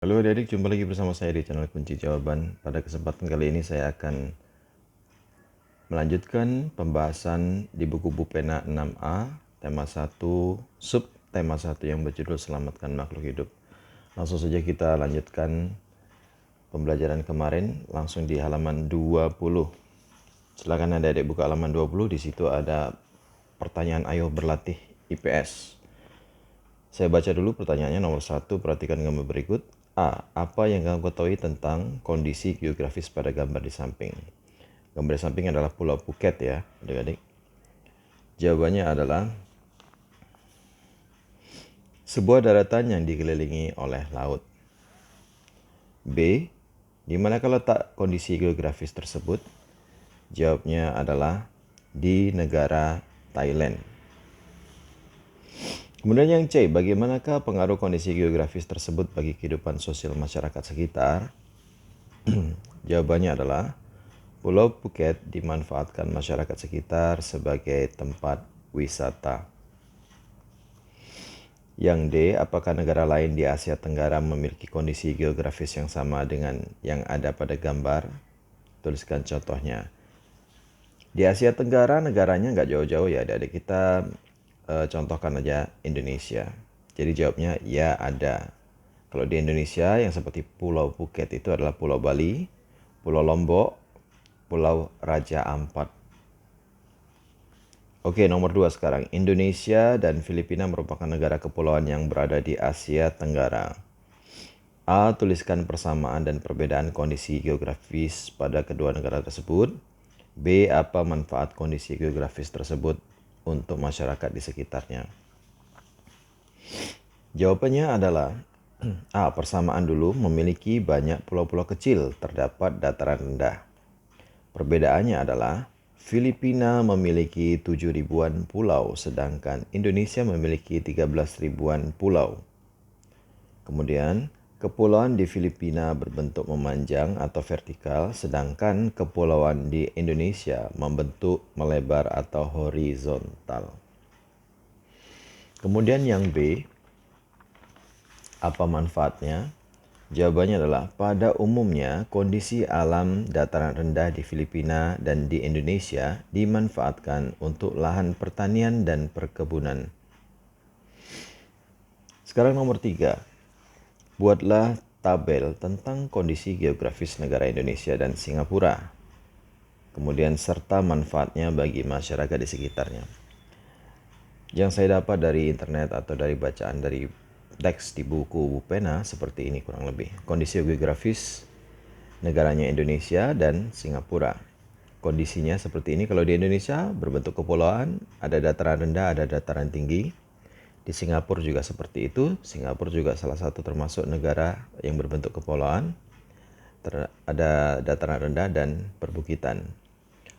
Halo adik-adik, jumpa lagi bersama saya di channel Kunci Jawaban. Pada kesempatan kali ini saya akan melanjutkan pembahasan di buku Bupena 6A, tema 1, sub tema 1 yang berjudul Selamatkan Makhluk Hidup. Langsung saja kita lanjutkan pembelajaran kemarin, langsung di halaman 20. Silakan adik-adik buka halaman 20, di situ ada pertanyaan ayo berlatih IPS. Saya baca dulu pertanyaannya. Nomor 1, perhatikan gambar berikut. A. Apa yang kamu ketahui tentang kondisi geografis pada gambar di samping? Gambar di samping adalah Pulau Phuket ya, adik-adik. Jawabannya adalah sebuah daratan yang dikelilingi oleh laut. B. Di manakah letak kondisi geografis tersebut? Jawabnya adalah di negara Thailand. Kemudian yang C, bagaimanakah pengaruh kondisi geografis tersebut bagi kehidupan sosial masyarakat sekitar? Jawabannya adalah Pulau Phuket dimanfaatkan masyarakat sekitar sebagai tempat wisata. Yang D, apakah negara lain di Asia Tenggara memiliki kondisi geografis yang sama dengan yang ada pada gambar? Tuliskan contohnya. Di Asia Tenggara negaranya nggak jauh-jauh ya, adik-adik. Kita contohkan aja Indonesia. Jadi jawabnya ya ada. Kalau di Indonesia yang seperti Pulau Phuket itu adalah Pulau Bali, Pulau Lombok, Pulau Raja Ampat. Oke, nomor 2 sekarang. Indonesia dan Filipina merupakan negara kepulauan yang berada di Asia Tenggara. A. Tuliskan persamaan dan perbedaan kondisi geografis pada kedua negara tersebut. B. Apa manfaat kondisi geografis tersebut untuk masyarakat di sekitarnya? Jawabannya adalah A. Persamaan dulu, memiliki banyak pulau-pulau kecil, terdapat dataran rendah. Perbedaannya adalah Filipina memiliki 7 ribuan pulau, sedangkan Indonesia memiliki 13 ribuan pulau. Kemudian, kepulauan di Filipina berbentuk memanjang atau vertikal, sedangkan kepulauan di Indonesia membentuk melebar atau horizontal. Kemudian yang B, apa manfaatnya? Jawabannya adalah pada umumnya kondisi alam dataran rendah di Filipina dan di Indonesia dimanfaatkan untuk lahan pertanian dan perkebunan. Sekarang nomor 3. Buatlah tabel tentang kondisi geografis negara Indonesia dan Singapura. Kemudian serta manfaatnya bagi masyarakat di sekitarnya. Yang saya dapat dari internet atau dari bacaan dari teks di buku Bupena seperti ini kurang lebih. Kondisi geografis negaranya Indonesia dan Singapura. Kondisinya seperti ini. Kalau di Indonesia berbentuk kepulauan, ada dataran rendah, ada dataran tinggi. Di Singapura juga seperti itu. Singapura juga salah satu termasuk negara yang berbentuk kepulauan. Ada dataran rendah dan perbukitan.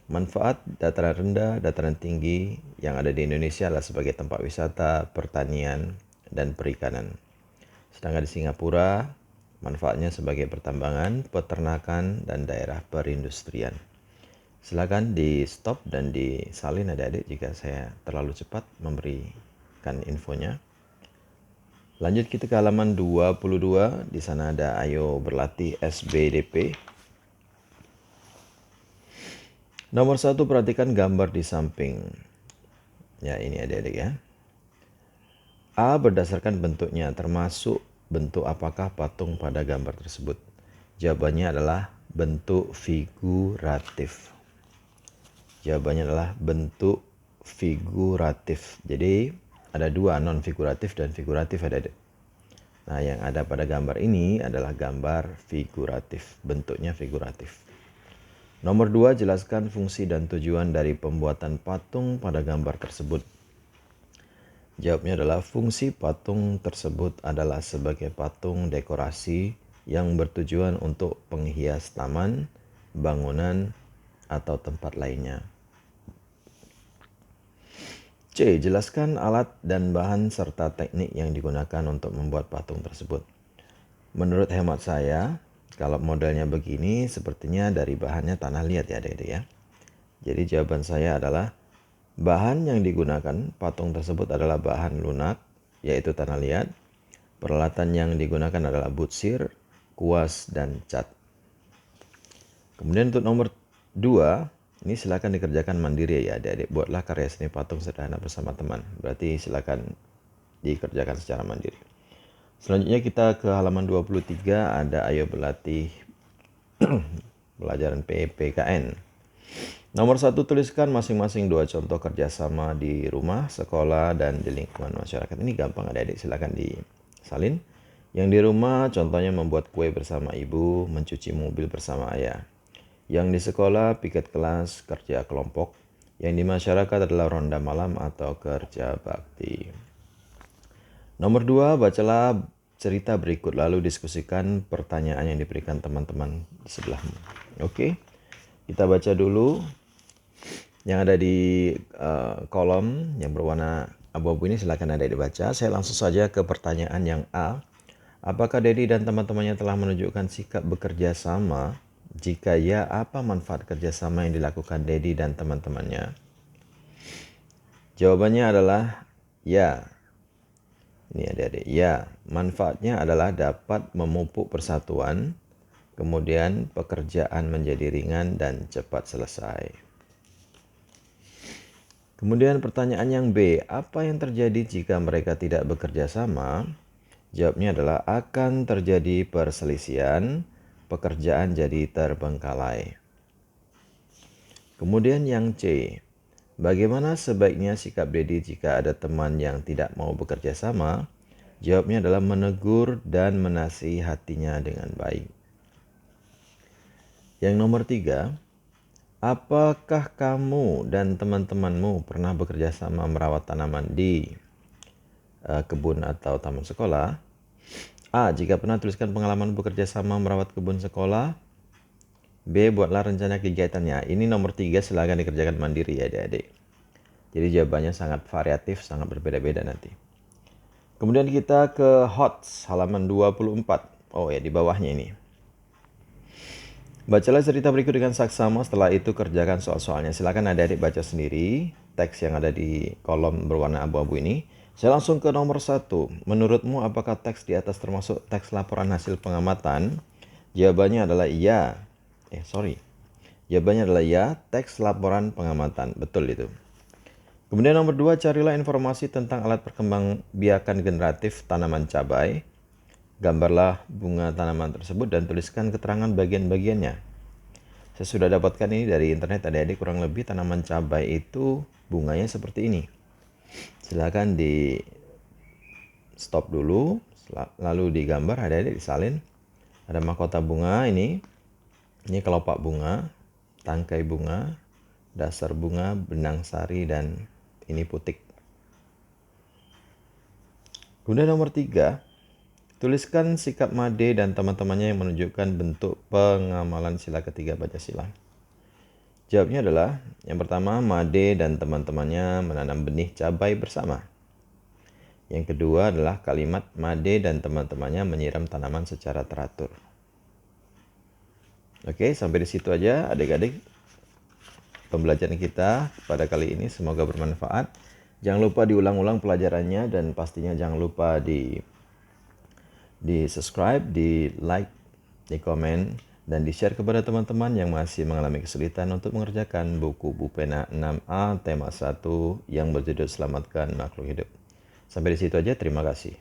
Manfaat dataran rendah, dataran tinggi yang ada di Indonesia adalah sebagai tempat wisata, pertanian, dan perikanan. Sedangkan di Singapura, manfaatnya sebagai pertambangan, peternakan, dan daerah perindustrian. Silakan di stop dan disalin adik-adik jika saya terlalu cepat memberikan infonya. Lanjut kita ke halaman 22. Di sana ada ayo berlatih SBDP. Nomor 1, perhatikan gambar di samping. Ya, ini adik-adik ya. A. Berdasarkan bentuknya, termasuk bentuk apakah patung pada gambar tersebut? Jawabannya adalah bentuk figuratif. Jawabannya adalah bentuk figuratif. Jadi ada dua, non figuratif dan figuratif adik-adik. Nah, yang ada pada gambar ini adalah gambar figuratif, bentuknya figuratif. Nomor 2, jelaskan fungsi dan tujuan dari pembuatan patung pada gambar tersebut. Jawabnya adalah fungsi patung tersebut adalah sebagai patung dekorasi yang bertujuan untuk penghias taman, bangunan, atau tempat lainnya. C. Jelaskan alat dan bahan serta teknik yang digunakan untuk membuat patung tersebut. Menurut hemat saya, kalau modelnya begini sepertinya dari bahannya tanah liat ya adik-adik ya. Jadi jawaban saya adalah bahan yang digunakan patung tersebut adalah bahan lunak, yaitu tanah liat. Peralatan yang digunakan adalah butsir, kuas, dan cat. Kemudian untuk nomor 2, ini silakan dikerjakan mandiri ya adik-adik. Buatlah karya seni patung sederhana bersama teman. Berarti silakan dikerjakan secara mandiri. Selanjutnya kita ke halaman 23, ada ayo berlatih pelajaran PPKN. Nomor 1, tuliskan masing-masing 2 contoh kerjasama di rumah, sekolah, dan di lingkungan masyarakat. Ini gampang adik-adik, silakan disalin. Yang di rumah contohnya membuat kue bersama ibu, mencuci mobil bersama ayah. Yang di sekolah piket kelas, kerja kelompok. Yang di masyarakat adalah ronda malam atau kerja bakti. Nomor 2, bacalah cerita berikut lalu diskusikan pertanyaan yang diberikan teman-teman di sebelahmu. Oke, kita baca dulu yang ada di kolom yang berwarna abu-abu ini, silakan ada dibaca. Saya langsung saja ke pertanyaan yang A. Apakah Dedi dan teman-temannya telah menunjukkan sikap bekerja sama? Jika ya, apa manfaat kerjasama yang dilakukan Dedi dan teman-temannya? Jawabannya adalah ya. Ini adik-adik, ya, manfaatnya adalah dapat memupuk persatuan, kemudian pekerjaan menjadi ringan dan cepat selesai. Kemudian pertanyaan yang B, apa yang terjadi jika mereka tidak bekerja sama? Jawabnya adalah akan terjadi perselisihan, pekerjaan jadi terbengkalai. Kemudian yang C, bagaimana sebaiknya sikap Dedi jika ada teman yang tidak mau bekerja sama? Jawabnya adalah menegur dan menasihatinya dengan baik. Yang nomor 3, apakah kamu dan teman-temanmu pernah bekerja sama merawat tanaman di kebun atau taman sekolah? A. Jika pernah, tuliskan pengalaman bekerja sama merawat kebun sekolah. B. Buatlah rencana kegiatannya. Ini nomor 3 silakan dikerjakan mandiri ya adik-adik. Jadi jawabannya sangat variatif, sangat berbeda-beda nanti. Kemudian kita ke HOTS halaman 24. Oh ya, di bawahnya ini. Bacalah cerita berikut dengan saksama, setelah itu kerjakan soal-soalnya. Silakan adik-adik baca sendiri teks yang ada di kolom berwarna abu-abu ini. Saya langsung ke nomor 1. Menurutmu apakah teks di atas termasuk teks laporan hasil pengamatan? Jawabannya adalah iya. Jawabannya adalah ya, teks laporan pengamatan. Betul itu. Kemudian nomor 2, carilah informasi tentang alat perkembangbiakan generatif tanaman cabai. Gambarlah bunga tanaman tersebut dan tuliskan keterangan bagian-bagiannya. Saya sudah dapatkan ini dari internet adik-adik, kurang lebih tanaman cabai itu bunganya seperti ini. Silakan di stop dulu, lalu digambar adik-adik, disalin. Ada mahkota bunga ini kelopak bunga, tangkai bunga, dasar bunga, benang sari, dan ini putik. Kemudian nomor 3, tuliskan sikap Made dan teman-temannya yang menunjukkan bentuk pengamalan sila ketiga Pancasila. Jawabnya adalah yang pertama, Made dan teman-temannya menanam benih cabai bersama. Yang kedua adalah kalimat Made dan teman-temannya menyiram tanaman secara teratur. Oke, sampai di situ aja adik-adik pembelajaran kita pada kali ini, semoga bermanfaat. Jangan lupa diulang-ulang pelajarannya dan pastinya jangan lupa di subscribe, di like, di komen, dan di share kepada teman-teman yang masih mengalami kesulitan untuk mengerjakan buku Bupena 6A tema 1 yang berjudul Selamatkan Makhluk Hidup. Sampai di situ aja, terima kasih.